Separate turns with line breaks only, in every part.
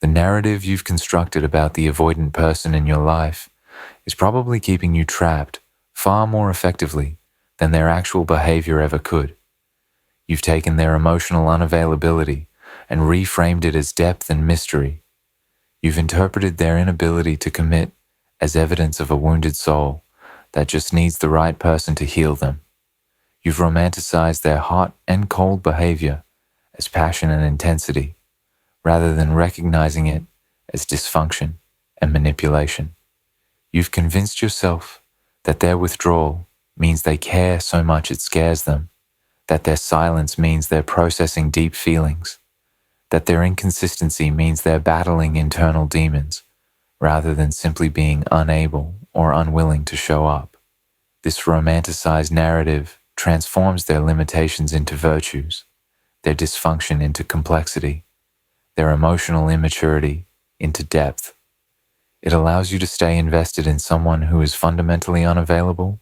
The narrative you've constructed about the avoidant person in your life is probably keeping you trapped far more effectively than their actual behavior ever could. You've taken their emotional unavailability and reframed it as depth and mystery. You've interpreted their inability to commit as evidence of a wounded soul that just needs the right person to heal them. You've romanticized their hot and cold behavior as passion and intensity, rather than recognizing it as dysfunction and manipulation. You've convinced yourself that their withdrawal means they care so much it scares them, that their silence means they're processing deep feelings, that their inconsistency means they're battling internal demons, rather than simply being unable or unwilling to show up. This romanticized narrative transforms their limitations into virtues, their dysfunction into complexity, their emotional immaturity into depth. It allows you to stay invested in someone who is fundamentally unavailable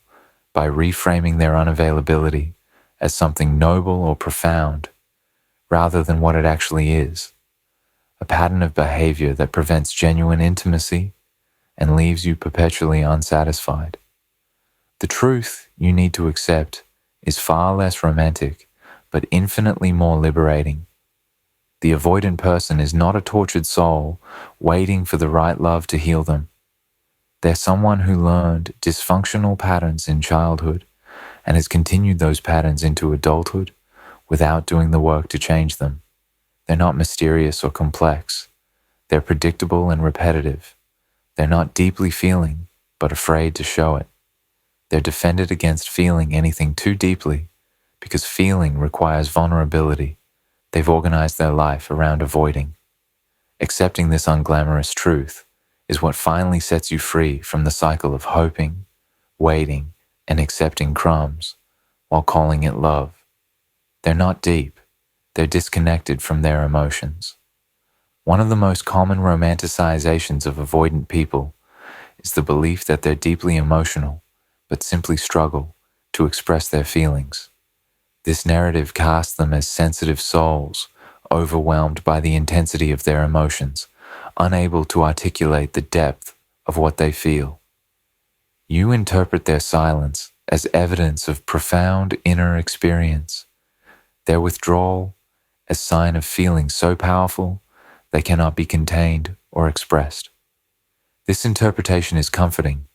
by reframing their unavailability as something noble or profound, rather than what it actually is, a pattern of behavior that prevents genuine intimacy and leaves you perpetually unsatisfied. The truth you need to accept is far less romantic, but infinitely more liberating. The avoidant person is not a tortured soul waiting for the right love to heal them. They're someone who learned dysfunctional patterns in childhood and has continued those patterns into adulthood without doing the work to change them. They're not mysterious or complex. They're predictable and repetitive. They're not deeply feeling, but afraid to show it. They're defended against feeling anything too deeply because feeling requires vulnerability. They've organized their life around avoiding. Accepting this unglamorous truth is what finally sets you free from the cycle of hoping, waiting, and accepting crumbs while calling it love. They're not deep. They're disconnected from their emotions. One of the most common romanticizations of avoidant people is the belief that they're deeply emotional, but simply struggle to express their feelings. This narrative casts them as sensitive souls, overwhelmed by the intensity of their emotions, unable to articulate the depth of what they feel. You interpret their silence as evidence of profound inner experience, their withdrawal as sign of feelings so powerful they cannot be contained or expressed. This interpretation is comforting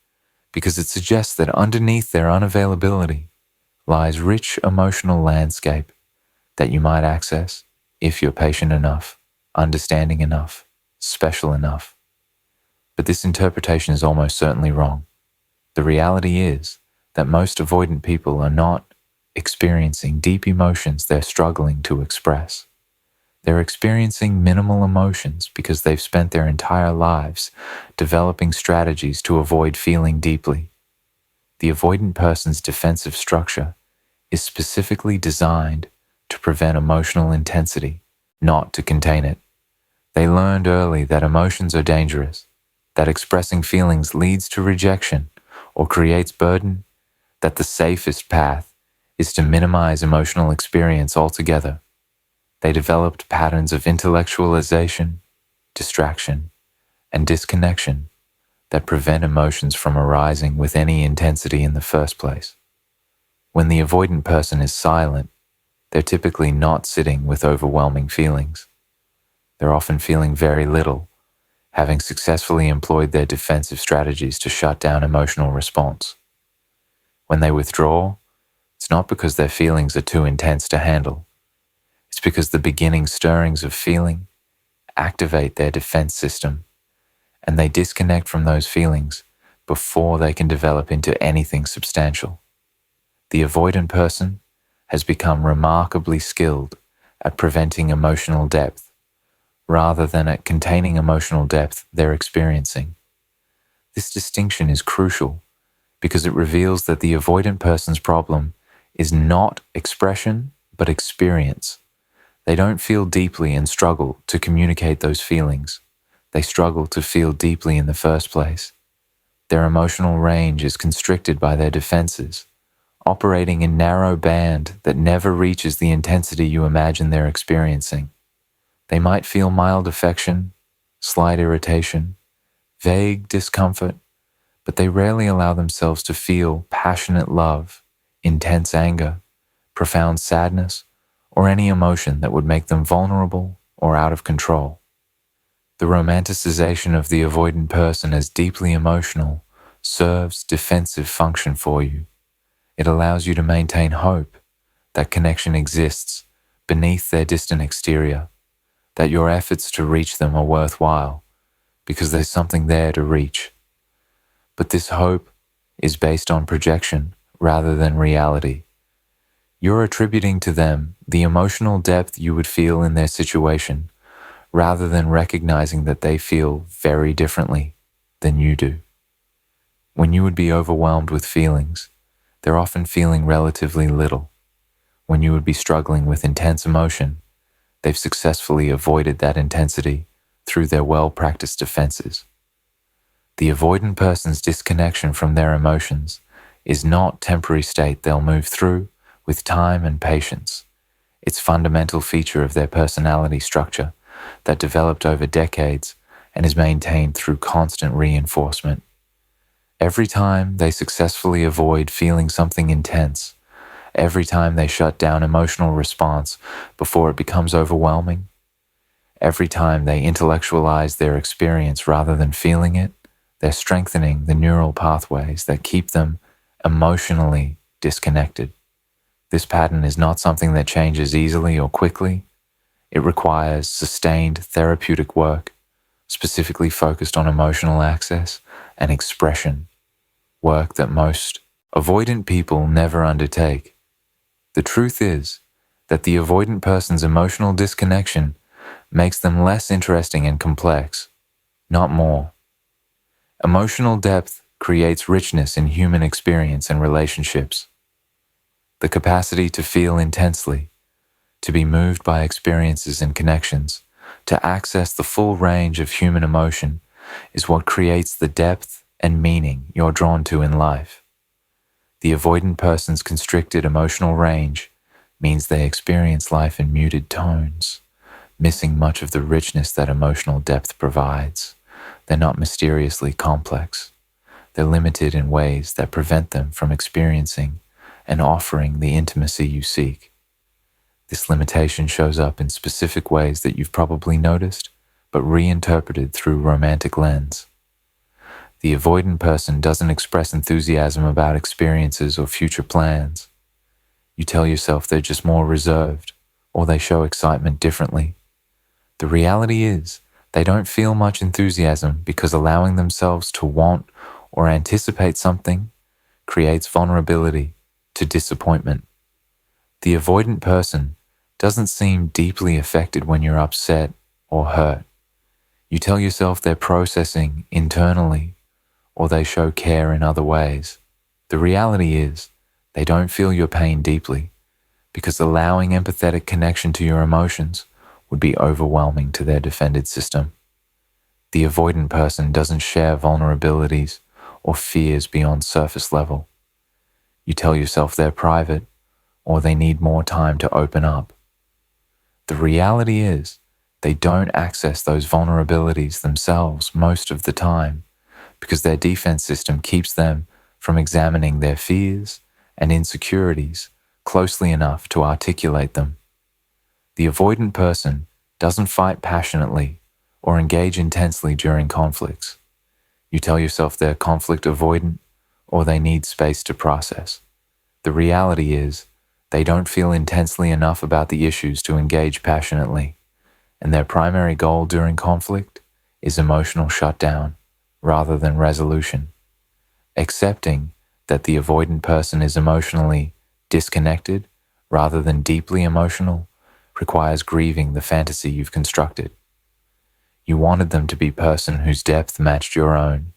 because it suggests that underneath their unavailability lies rich emotional landscape that you might access if you're patient enough, understanding enough, special enough. But this interpretation is almost certainly wrong. The reality is that most avoidant people are not experiencing deep emotions they're struggling to express. They're experiencing minimal emotions because they've spent their entire lives developing strategies to avoid feeling deeply. The avoidant person's defensive structure is specifically designed to prevent emotional intensity, not to contain it. They learned early that emotions are dangerous, that expressing feelings leads to rejection or creates burden, that the safest path is to minimize emotional experience altogether. They developed patterns of intellectualization, distraction, and disconnection that prevent emotions from arising with any intensity in the first place. When the avoidant person is silent, they're typically not sitting with overwhelming feelings. They're often feeling very little, having successfully employed their defensive strategies to shut down emotional response. When they withdraw, it's not because their feelings are too intense to handle. It's because the beginning stirrings of feeling activate their defense system, and they disconnect from those feelings before they can develop into anything substantial. The avoidant person has become remarkably skilled at preventing emotional depth, rather than at containing emotional depth they're experiencing. This distinction is crucial because it reveals that the avoidant person's problem is not expression, but experience. They don't feel deeply and struggle to communicate those feelings. They struggle to feel deeply in the first place. Their emotional range is constricted by their defenses, operating in narrow band that never reaches the intensity you imagine they're experiencing. They might feel mild affection, slight irritation, vague discomfort, but they rarely allow themselves to feel passionate love, intense anger, profound sadness, or any emotion that would make them vulnerable or out of control. The romanticization of the avoidant person as deeply emotional serves defensive function for you. It allows you to maintain hope that connection exists beneath their distant exterior, that your efforts to reach them are worthwhile because there's something there to reach. But this hope is based on projection rather than reality. You're attributing to them the emotional depth you would feel in their situation rather than recognizing that they feel very differently than you do. When you would be overwhelmed with feelings, they're often feeling relatively little. When you would be struggling with intense emotion, they've successfully avoided that intensity through their well-practiced defenses. The avoidant person's disconnection from their emotions is not temporary state they'll move through with time and patience. It's fundamental feature of their personality structure that developed over decades and is maintained through constant reinforcement. Every time they successfully avoid feeling something intense, every time they shut down emotional response before it becomes overwhelming, every time they intellectualize their experience rather than feeling it, they're strengthening the neural pathways that keep them emotionally disconnected. This pattern is not something that changes easily or quickly. It requires sustained therapeutic work, specifically focused on emotional access and expression, work that most avoidant people never undertake. The truth is that the avoidant person's emotional disconnection makes them less interesting and complex, not more. Emotional depth creates richness in human experience and relationships. The capacity to feel intensely, to be moved by experiences and connections, to access the full range of human emotion is what creates the depth and meaning you're drawn to in life. The avoidant person's constricted emotional range means they experience life in muted tones, missing much of the richness that emotional depth provides. They're not mysteriously complex. They're limited in ways that prevent them from experiencing and offering the intimacy you seek. This limitation shows up in specific ways that you've probably noticed, but reinterpreted through romantic lens. The avoidant person doesn't express enthusiasm about experiences or future plans. You tell yourself they're just more reserved, or they show excitement differently. The reality is, they don't feel much enthusiasm because allowing themselves to want or anticipate something creates vulnerability to disappointment. The avoidant person doesn't seem deeply affected when you're upset or hurt. You tell yourself they're processing internally, or they show care in other ways. The reality is, they don't feel your pain deeply, because allowing empathetic connection to your emotions would be overwhelming to their defended system. The avoidant person doesn't share vulnerabilities or fears beyond surface level. You tell yourself they're private, or they need more time to open up. The reality is, they don't access those vulnerabilities themselves most of the time because their defense system keeps them from examining their fears and insecurities closely enough to articulate them. The avoidant person doesn't fight passionately or engage intensely during conflicts. You tell yourself they're conflict avoidant or they need space to process. The reality is, they don't feel intensely enough about the issues to engage passionately, and their primary goal during conflict is emotional shutdown rather than resolution. Accepting that the avoidant person is emotionally disconnected rather than deeply emotional requires grieving the fantasy you've constructed. You wanted them to be a person whose depth matched your own,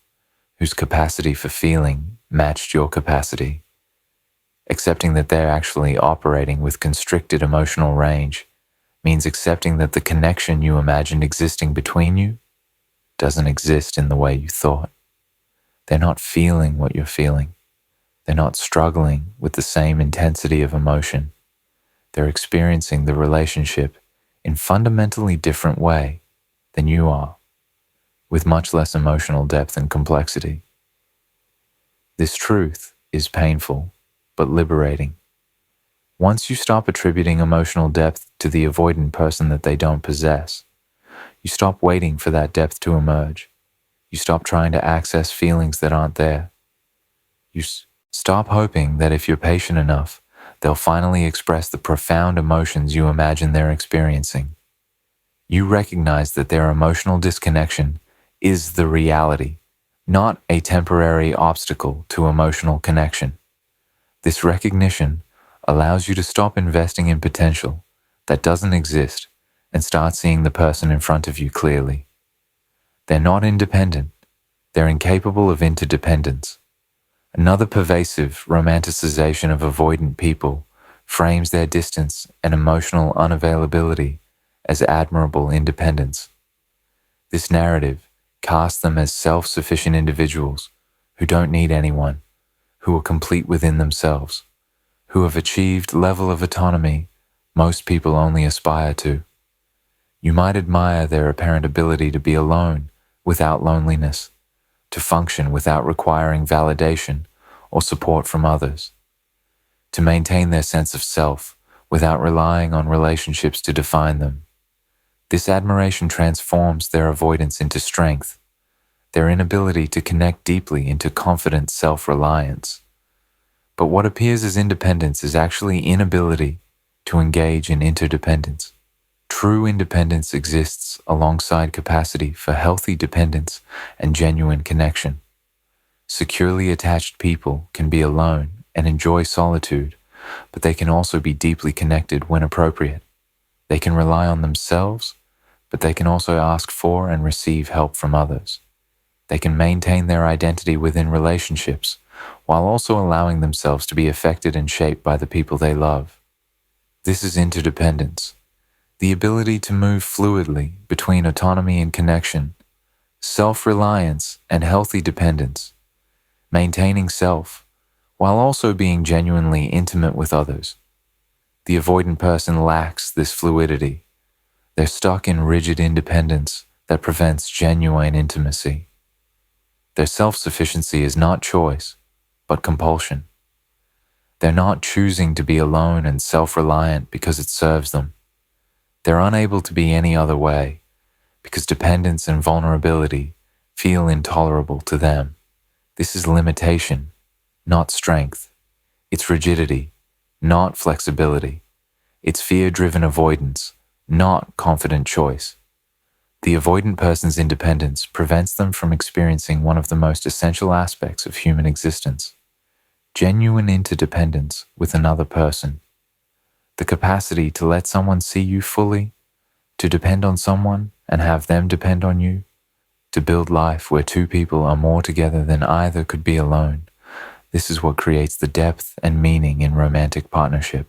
whose capacity for feeling matched your capacity. Accepting that they're actually operating with constricted emotional range means accepting that the connection you imagined existing between you doesn't exist in the way you thought. They're not feeling what you're feeling. They're not struggling with the same intensity of emotion. They're experiencing the relationship in a fundamentally different way than you are. with much less emotional depth and complexity. This truth is painful, but liberating. Once you stop attributing emotional depth to the avoidant person that they don't possess, you stop waiting for that depth to emerge. You stop trying to access feelings that aren't there. You stop hoping that if you're patient enough, they'll finally express the profound emotions you imagine they're experiencing. You recognize that their emotional disconnection is the reality, not a temporary obstacle to emotional connection. This recognition allows you to stop investing in potential that doesn't exist and start seeing the person in front of you clearly. They're not independent. They're incapable of interdependence. Another pervasive romanticization of avoidant people frames their distance and emotional unavailability as admirable independence. This narrative casts them as self-sufficient individuals who don't need anyone, who are complete within themselves, who have achieved level of autonomy most people only aspire to. You might admire their apparent ability to be alone without loneliness, to function without requiring validation or support from others, to maintain their sense of self without relying on relationships to define them. This admiration transforms their avoidance into strength, their inability to connect deeply into confident self-reliance. But what appears as independence is actually inability to engage in interdependence. True independence exists alongside capacity for healthy dependence and genuine connection. Securely attached people can be alone and enjoy solitude, but they can also be deeply connected when appropriate. They can rely on themselves, but they can also ask for and receive help from others. They can maintain their identity within relationships, while also allowing themselves to be affected and shaped by the people they love. This is interdependence, the ability to move fluidly between autonomy and connection, self-reliance and healthy dependence, maintaining self, while also being genuinely intimate with others. The avoidant person lacks this fluidity. They're stuck in rigid independence that prevents genuine intimacy. Their self-sufficiency is not choice, but compulsion. They're not choosing to be alone and self-reliant because it serves them. They're unable to be any other way because dependence and vulnerability feel intolerable to them. This is limitation, not strength. It's rigidity, not flexibility. It's fear-driven avoidance, not confident choice. The avoidant person's independence prevents them from experiencing one of the most essential aspects of human existence: genuine interdependence with another person. The capacity to let someone see you fully, to depend on someone and have them depend on you, to build life where two people are more together than either could be alone. This is what creates the depth and meaning in romantic partnership.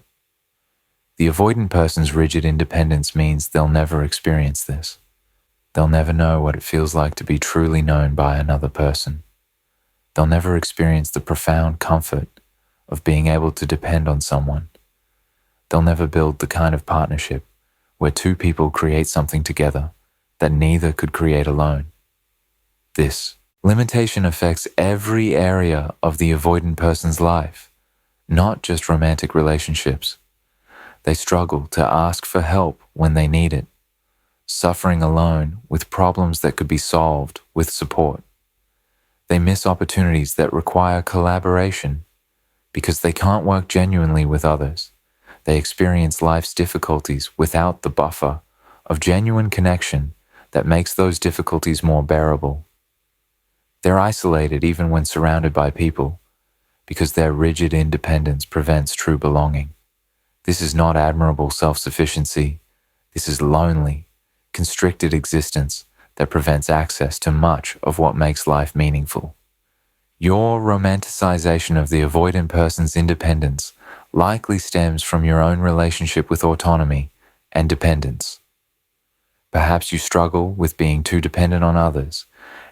The avoidant person's rigid independence means they'll never experience this. They'll never know what it feels like to be truly known by another person. They'll never experience the profound comfort of being able to depend on someone. They'll never build the kind of partnership where two people create something together that neither could create alone. This limitation affects every area of the avoidant person's life, not just romantic relationships. They struggle to ask for help when they need it, suffering alone with problems that could be solved with support. They miss opportunities that require collaboration because they can't work genuinely with others. They experience life's difficulties without the buffer of genuine connection that makes those difficulties more bearable. They're isolated even when surrounded by people because their rigid independence prevents true belonging. This is not admirable self-sufficiency. This is lonely, constricted existence that prevents access to much of what makes life meaningful. Your romanticization of the avoidant person's independence likely stems from your own relationship with autonomy and dependence. Perhaps you struggle with being too dependent on others,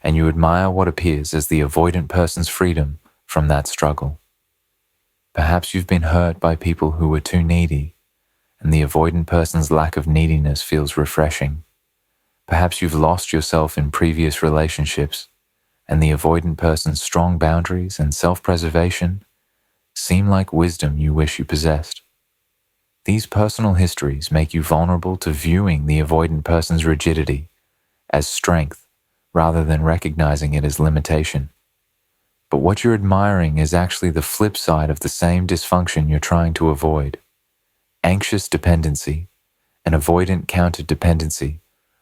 and you admire what appears as the avoidant person's freedom from that struggle. Perhaps you've been hurt by people who were too needy, and the avoidant person's lack of neediness feels refreshing. Perhaps you've lost yourself in previous relationships, and the avoidant person's strong boundaries and self-preservation seem like wisdom you wish you possessed. These personal histories make you vulnerable to viewing the avoidant person's rigidity as strength rather than recognizing it as limitation. But what you're admiring is actually the flip side of the same dysfunction you're trying to avoid. Anxious dependency and avoidant counterdependency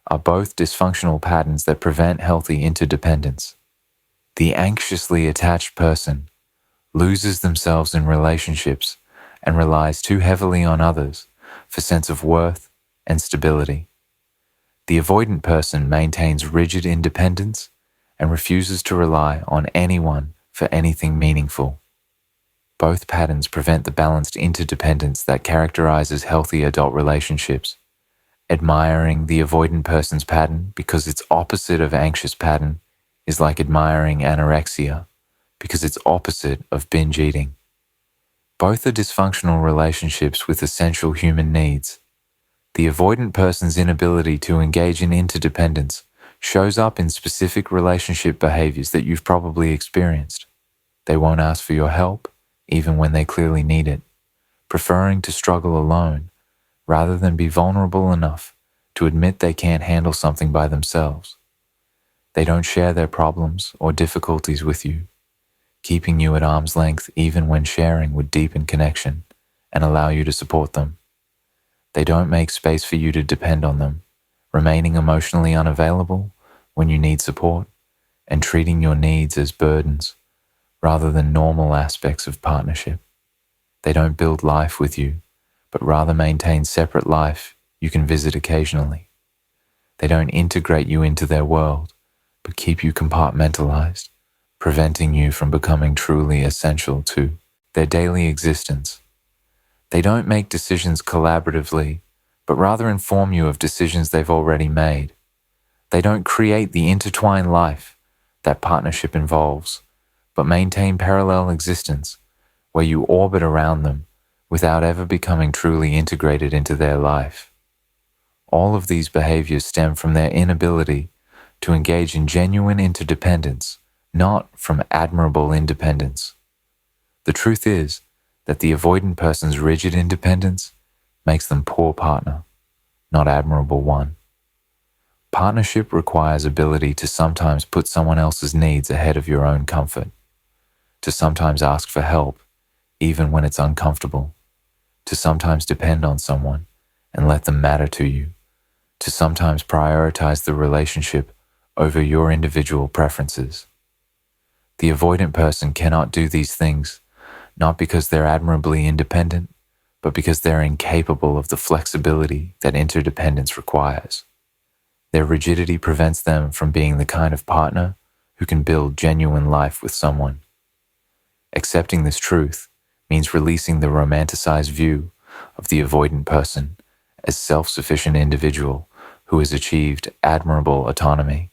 are both dysfunctional patterns that prevent healthy interdependence. The anxiously attached person loses themselves in relationships and relies too heavily on others for sense of worth and stability. The avoidant person maintains rigid independence and refuses to rely on anyone for anything meaningful. Both patterns prevent the balanced interdependence that characterizes healthy adult relationships. Admiring the avoidant person's pattern because it's opposite of anxious pattern is like admiring anorexia because it's opposite of binge eating. Both are dysfunctional relationships with essential human needs. The avoidant person's inability to engage in interdependence shows up in specific relationship behaviors that you've probably experienced. They won't ask for your help, even when they clearly need it, preferring to struggle alone rather than be vulnerable enough to admit they can't handle something by themselves. They don't share their problems or difficulties with you, keeping you at arm's length even when sharing would deepen connection and allow you to support them. They don't make space for you to depend on them, remaining emotionally unavailable when you need support and treating your needs as burdens rather than normal aspects of partnership. They don't build life with you, but rather maintain separate life you can visit occasionally. They don't integrate you into their world, but keep you compartmentalized, preventing you from becoming truly essential to their daily existence. They don't make decisions collaboratively, but rather inform you of decisions they've already made. They don't create the intertwined life that partnership involves, but maintain parallel existence where you orbit around them without ever becoming truly integrated into their life. All of these behaviors stem from their inability to engage in genuine interdependence, not from admirable independence. The truth is that the avoidant person's rigid independence makes them poor partner, not admirable one. Partnership requires ability to sometimes put someone else's needs ahead of your own comfort, to sometimes ask for help, even when it's uncomfortable, to sometimes depend on someone and let them matter to you, to sometimes prioritize the relationship over your individual preferences. The avoidant person cannot do these things, not because they're admirably independent, but because they're incapable of the flexibility that interdependence requires. Their rigidity prevents them from being the kind of partner who can build genuine life with someone. Accepting this truth means releasing the romanticized view of the avoidant person as self-sufficient individual who has achieved admirable autonomy.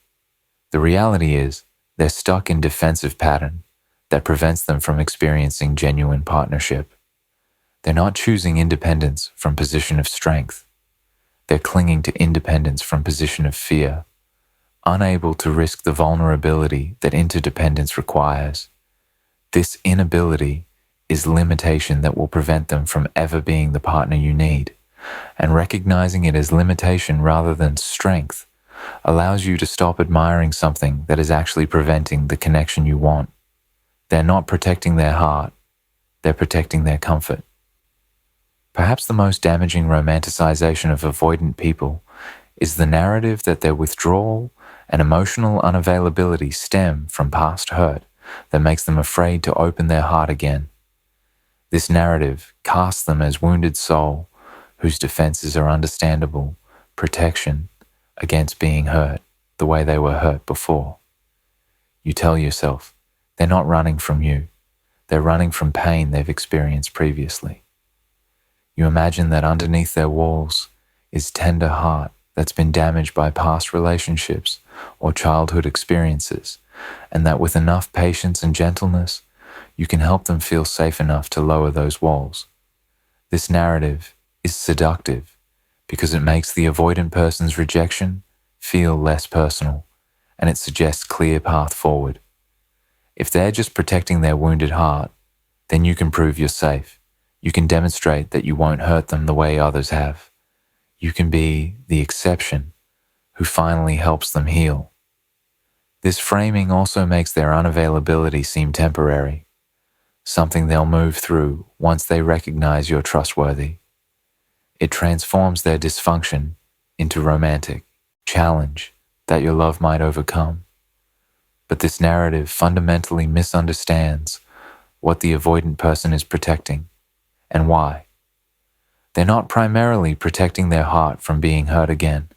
The reality is they're stuck in defensive pattern that prevents them from experiencing genuine partnership. They're not choosing independence from position of strength. They're clinging to independence from position of fear, unable to risk the vulnerability that interdependence requires. This inability is limitation that will prevent them from ever being the partner you need, and recognizing it as limitation rather than strength allows you to stop admiring something that is actually preventing the connection you want. They're not protecting their heart, they're protecting their comfort. Perhaps the most damaging romanticization of avoidant people is the narrative that their withdrawal and emotional unavailability stem from past hurt that makes them afraid to open their heart again. This narrative casts them as wounded soul whose defenses are understandable protection against being hurt the way they were hurt before. You tell yourself, they're not running from you, they're running from pain they've experienced previously. You imagine that underneath their walls is tender heart that's been damaged by past relationships or childhood experiences, and that with enough patience and gentleness, you can help them feel safe enough to lower those walls. This narrative is seductive because it makes the avoidant person's rejection feel less personal, and it suggests clear path forward. If they're just protecting their wounded heart, then you can prove you're safe. You can demonstrate that you won't hurt them the way others have. You can be the exception who finally helps them heal. This framing also makes their unavailability seem temporary, something they'll move through once they recognize you're trustworthy. It transforms their dysfunction into romantic challenge that your love might overcome. But this narrative fundamentally misunderstands what the avoidant person is protecting and why. They're not primarily protecting their heart from being hurt again.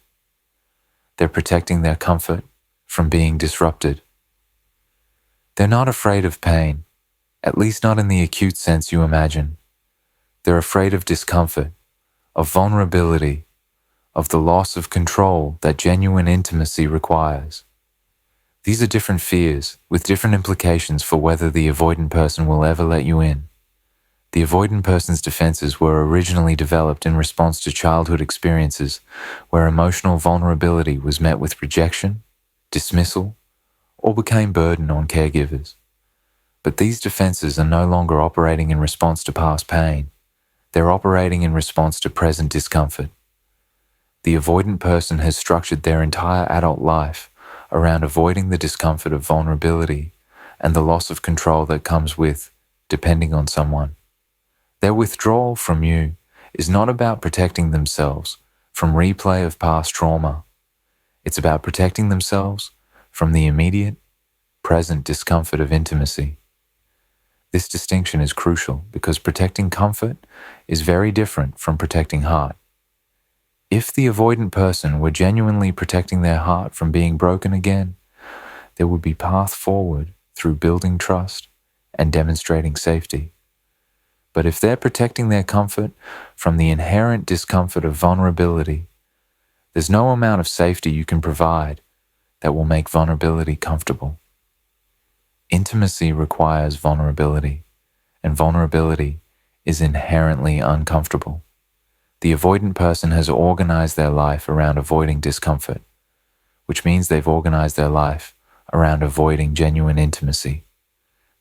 They're protecting their comfort from being disrupted. They're not afraid of pain, at least not in the acute sense you imagine. They're afraid of discomfort, of vulnerability, of the loss of control that genuine intimacy requires. These are different fears with different implications for whether the avoidant person will ever let you in. The avoidant person's defenses were originally developed in response to childhood experiences where emotional vulnerability was met with rejection, dismissal, or became burden on caregivers. But these defenses are no longer operating in response to past pain. They're operating in response to present discomfort. The avoidant person has structured their entire adult life around avoiding the discomfort of vulnerability and the loss of control that comes with depending on someone. Their withdrawal from you is not about protecting themselves from replay of past trauma. It's about protecting themselves from the immediate, present discomfort of intimacy. This distinction is crucial because protecting comfort is very different from protecting heart. If the avoidant person were genuinely protecting their heart from being broken again, there would be path forward through building trust and demonstrating safety. But if they're protecting their comfort from the inherent discomfort of vulnerability, there's no amount of safety you can provide that will make vulnerability comfortable. Intimacy requires vulnerability, and vulnerability is inherently uncomfortable. The avoidant person has organized their life around avoiding discomfort, which means they've organized their life around avoiding genuine intimacy.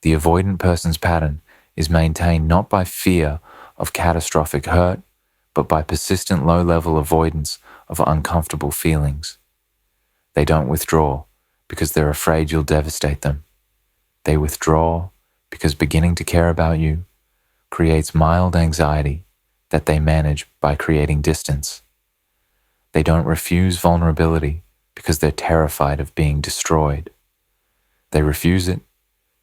The avoidant person's pattern is maintained not by fear of catastrophic hurt, but by persistent low-level avoidance of uncomfortable feelings. They don't withdraw because they're afraid you'll devastate them. They withdraw because beginning to care about you creates mild anxiety that they manage by creating distance. They don't refuse vulnerability because they're terrified of being destroyed. They refuse it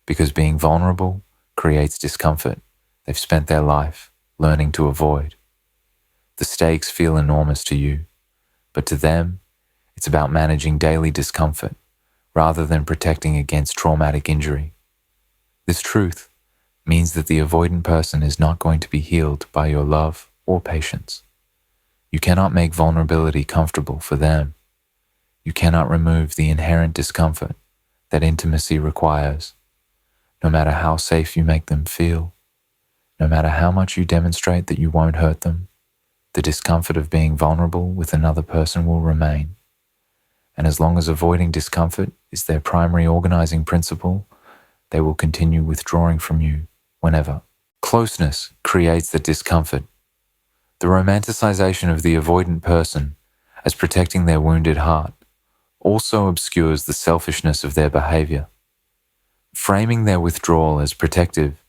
because being vulnerable creates discomfort they've spent their life learning to avoid. The stakes feel enormous to you, but to them, it's about managing daily discomfort rather than protecting against traumatic injury. This truth means that the avoidant person is not going to be healed by your love or patience. You cannot make vulnerability comfortable for them. You cannot remove the inherent discomfort that intimacy requires. No matter how safe you make them feel, no matter how much you demonstrate that you won't hurt them, the discomfort of being vulnerable with another person will remain. And as long as avoiding discomfort is their primary organizing principle, they will continue withdrawing from you whenever. Closeness creates the discomfort. The romanticization of the avoidant person as protecting their wounded heart also obscures the selfishness of their behavior. Framing their withdrawal as protective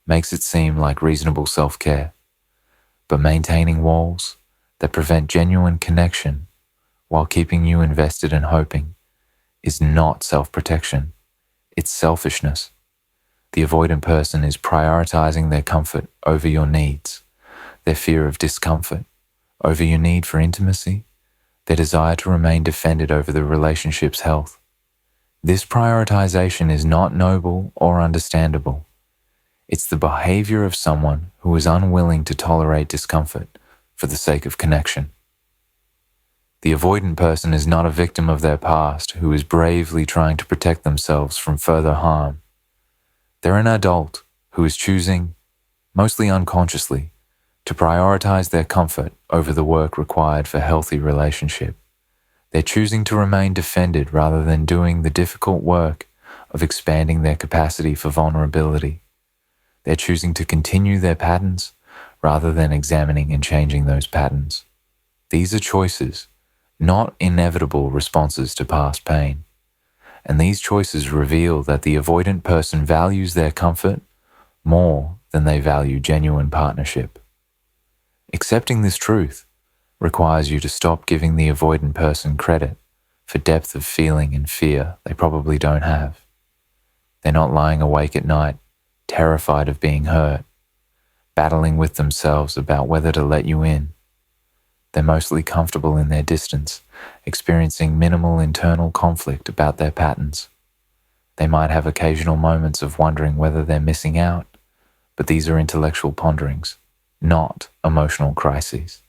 makes it seem like reasonable self-care, but maintaining walls that prevent genuine connection while keeping you invested and hoping is not self-protection, it's selfishness. The avoidant person is prioritizing their comfort over your needs, their fear of discomfort over your need for intimacy, their desire to remain defended over the relationship's health. This prioritization is not noble or understandable. It's the behavior of someone who is unwilling to tolerate discomfort for the sake of connection. The avoidant person is not a victim of their past who is bravely trying to protect themselves from further harm. They're an adult who is choosing, mostly unconsciously, to prioritize their comfort over the work required for healthy relationship. They're choosing to remain defended rather than doing the difficult work of expanding their capacity for vulnerability. They're choosing to continue their patterns rather than examining and changing those patterns. These are choices, not inevitable responses to past pain. And these choices reveal that the avoidant person values their comfort more than they value genuine partnership. Accepting this truth requires you to stop giving the avoidant person credit for depth of feeling and fear they probably don't have. They're not lying awake at night, terrified of being hurt, battling with themselves about whether to let you in. They're mostly comfortable in their distance, experiencing minimal internal conflict about their patterns. They might have occasional moments of wondering whether they're missing out, but these are intellectual ponderings, not emotional crises.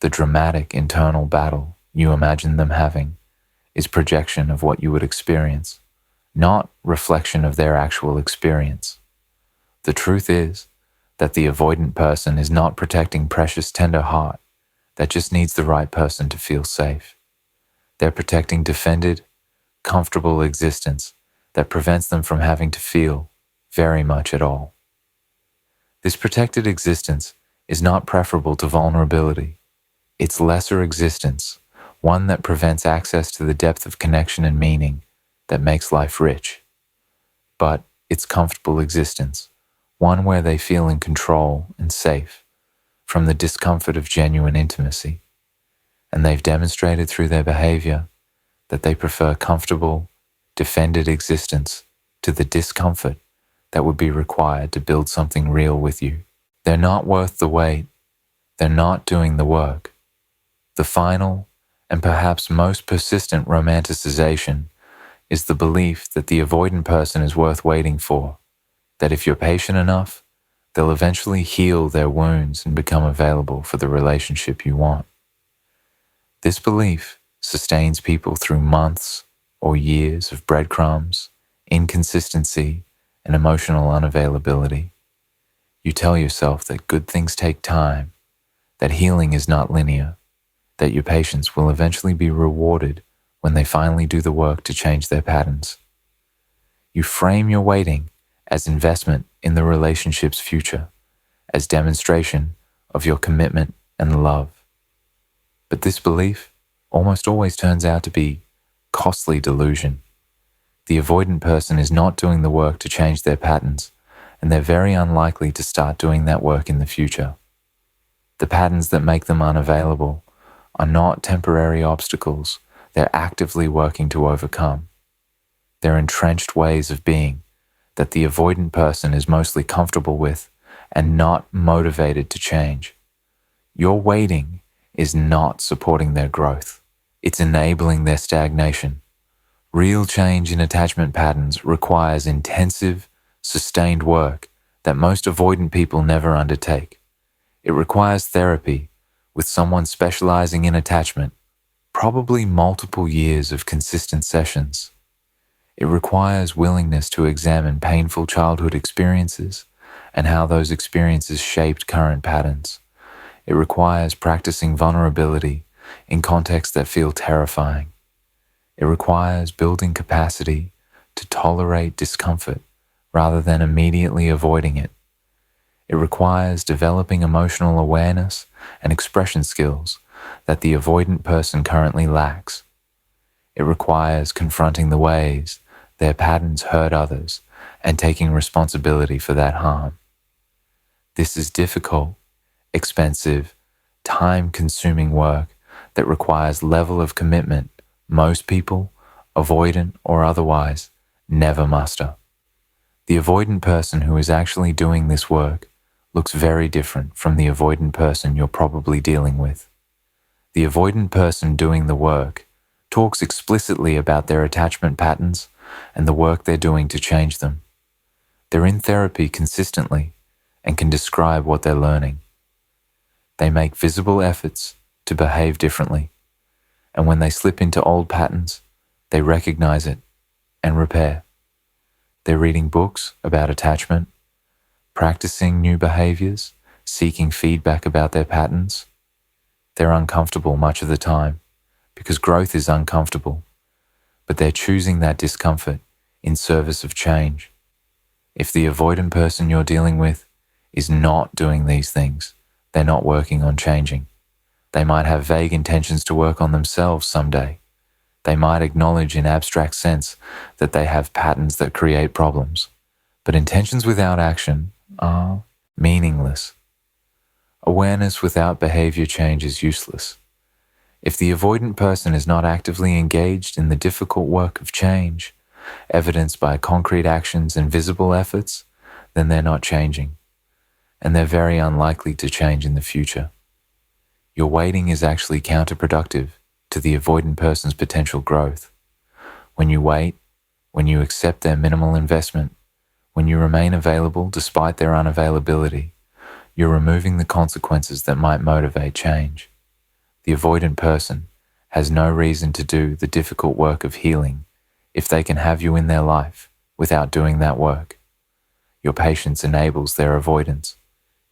The dramatic internal battle you imagine them having is projection of what you would experience, not reflection of their actual experience. The truth is that the avoidant person is not protecting precious tender heart that just needs the right person to feel safe. They're protecting defended, comfortable existence that prevents them from having to feel very much at all. This protected existence is not preferable to vulnerability. It's lesser existence, one that prevents access to the depth of connection and meaning that makes life rich. But it's comfortable existence, one where they feel in control and safe from the discomfort of genuine intimacy. And they've demonstrated through their behavior that they prefer comfortable, defended existence to the discomfort that would be required to build something real with you. They're not worth the wait. They're not doing the work. The final and perhaps most persistent romanticization is the belief that the avoidant person is worth waiting for, that if you're patient enough, they'll eventually heal their wounds and become available for the relationship you want. This belief sustains people through months or years of breadcrumbs, inconsistency, and emotional unavailability. You tell yourself that good things take time, that healing is not linear, that your patience will eventually be rewarded when they finally do the work to change their patterns. You frame your waiting as investment in the relationship's future, as demonstration of your commitment and love. But this belief almost always turns out to be costly delusion. The avoidant person is not doing the work to change their patterns, and they're very unlikely to start doing that work in the future. The patterns that make them unavailable are not temporary obstacles they're actively working to overcome. They're entrenched ways of being that the avoidant person is mostly comfortable with and not motivated to change. Your waiting is not supporting their growth. It's enabling their stagnation. Real change in attachment patterns requires intensive, sustained work that most avoidant people never undertake. It requires therapy with someone specializing in attachment, probably multiple years of consistent sessions. It requires willingness to examine painful childhood experiences and how those experiences shaped current patterns. It requires practicing vulnerability in contexts that feel terrifying. It requires building capacity to tolerate discomfort rather than immediately avoiding it. It requires developing emotional awareness and expression skills that the avoidant person currently lacks. It requires confronting the ways their patterns hurt others and taking responsibility for that harm. This is difficult, expensive, time-consuming work that requires level of commitment most people, avoidant or otherwise, never muster. The avoidant person who is actually doing this work looks very different from the avoidant person you're probably dealing with. The avoidant person doing the work talks explicitly about their attachment patterns and the work they're doing to change them. They're in therapy consistently and can describe what they're learning. They make visible efforts to behave differently, and when they slip into old patterns, they recognize it and repair. They're reading books about attachment, practicing new behaviors, seeking feedback about their patterns. They're uncomfortable much of the time, because growth is uncomfortable, but they're choosing that discomfort in service of change. If the avoidant person you're dealing with is not doing these things, they're not working on changing. They might have vague intentions to work on themselves someday. They might acknowledge in abstract sense that they have patterns that create problems, but intentions without action are meaningless. Awareness without behavior change is useless. If the avoidant person is not actively engaged in the difficult work of change, evidenced by concrete actions and visible efforts, then they're not changing, and they're very unlikely to change in the future. Your waiting is actually counterproductive to the avoidant person's potential growth. When you wait, when you accept their minimal investment, when you remain available despite their unavailability, you're removing the consequences that might motivate change. The avoidant person has no reason to do the difficult work of healing if they can have you in their life without doing that work. Your patience enables their avoidance.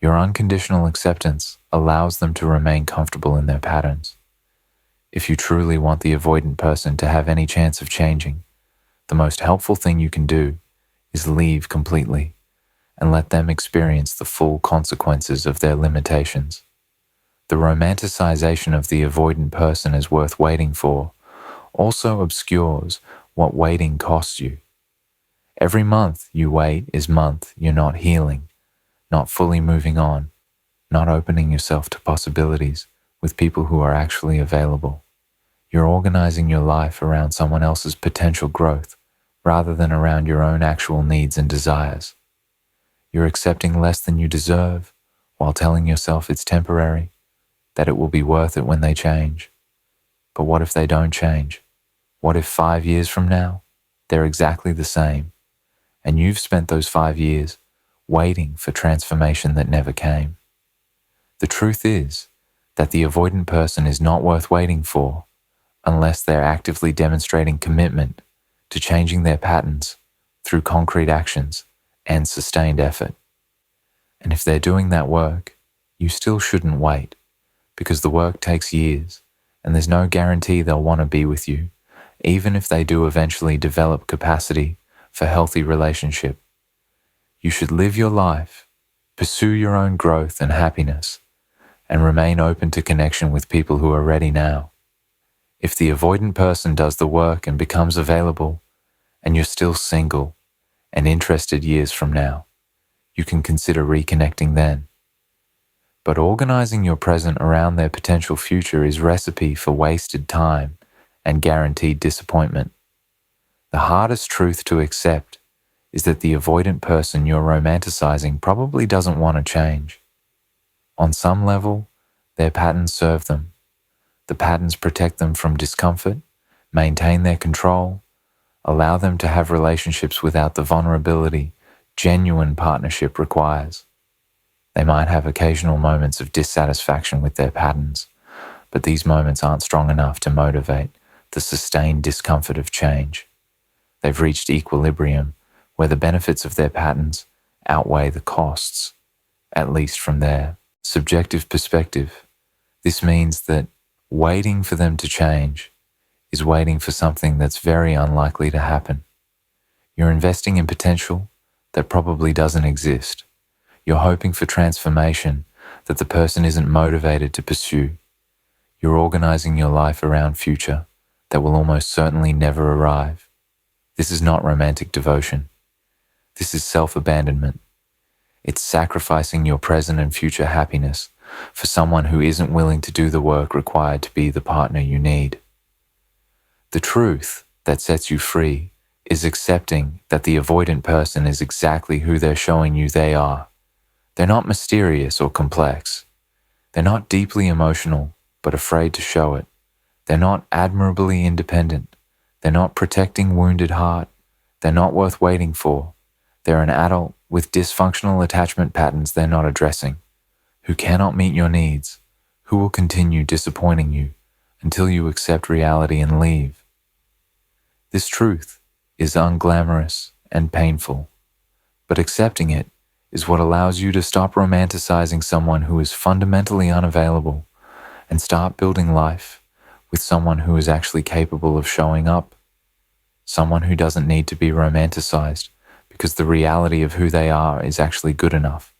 Your unconditional acceptance allows them to remain comfortable in their patterns. If you truly want the avoidant person to have any chance of changing, the most helpful thing you can do is leave completely and let them experience the full consequences of their limitations. The romanticization of the avoidant person as worth waiting for also obscures what waiting costs you. Every month you wait is month you're not healing, not fully moving on, not opening yourself to possibilities with people who are actually available. You're organizing your life around someone else's potential growth rather than around your own actual needs and desires. You're accepting less than you deserve while telling yourself it's temporary, that it will be worth it when they change. But what if they don't change? What if 5 years from now, they're exactly the same, and you've spent those 5 years waiting for transformation that never came? The truth is that the avoidant person is not worth waiting for unless they're actively demonstrating commitment to changing their patterns through concrete actions and sustained effort. And if they're doing that work, you still shouldn't wait, because the work takes years, and there's no guarantee they'll want to be with you, even if they do eventually develop capacity for healthy relationship. You should live your life, pursue your own growth and happiness, and remain open to connection with people who are ready now. If the avoidant person does the work and becomes available, and you're still single and interested years from now, you can consider reconnecting then. But organizing your present around their potential future is recipe for wasted time and guaranteed disappointment. The hardest truth to accept is that the avoidant person you're romanticizing probably doesn't want to change. On some level, their patterns serve them. The patterns protect them from discomfort, maintain their control, allow them to have relationships without the vulnerability genuine partnership requires. They might have occasional moments of dissatisfaction with their patterns, but these moments aren't strong enough to motivate the sustained discomfort of change. They've reached equilibrium where the benefits of their patterns outweigh the costs, at least from their subjective perspective. This means that waiting for them to change is waiting for something that's very unlikely to happen. You're investing in potential that probably doesn't exist. You're hoping for transformation that the person isn't motivated to pursue. You're organizing your life around future that will almost certainly never arrive. This is not romantic devotion. This is self-abandonment. It's sacrificing your present and future happiness for someone who isn't willing to do the work required to be the partner you need. The truth that sets you free is accepting that the avoidant person is exactly who they're showing you they are. They're not mysterious or complex. They're not deeply emotional, but afraid to show it. They're not admirably independent. They're not protecting wounded heart. They're not worth waiting for. They're an adult with dysfunctional attachment patterns they're not addressing, who cannot meet your needs, who will continue disappointing you until you accept reality and leave. This truth is unglamorous and painful, but accepting it is what allows you to stop romanticizing someone who is fundamentally unavailable and start building life with someone who is actually capable of showing up, someone who doesn't need to be romanticized because the reality of who they are is actually good enough.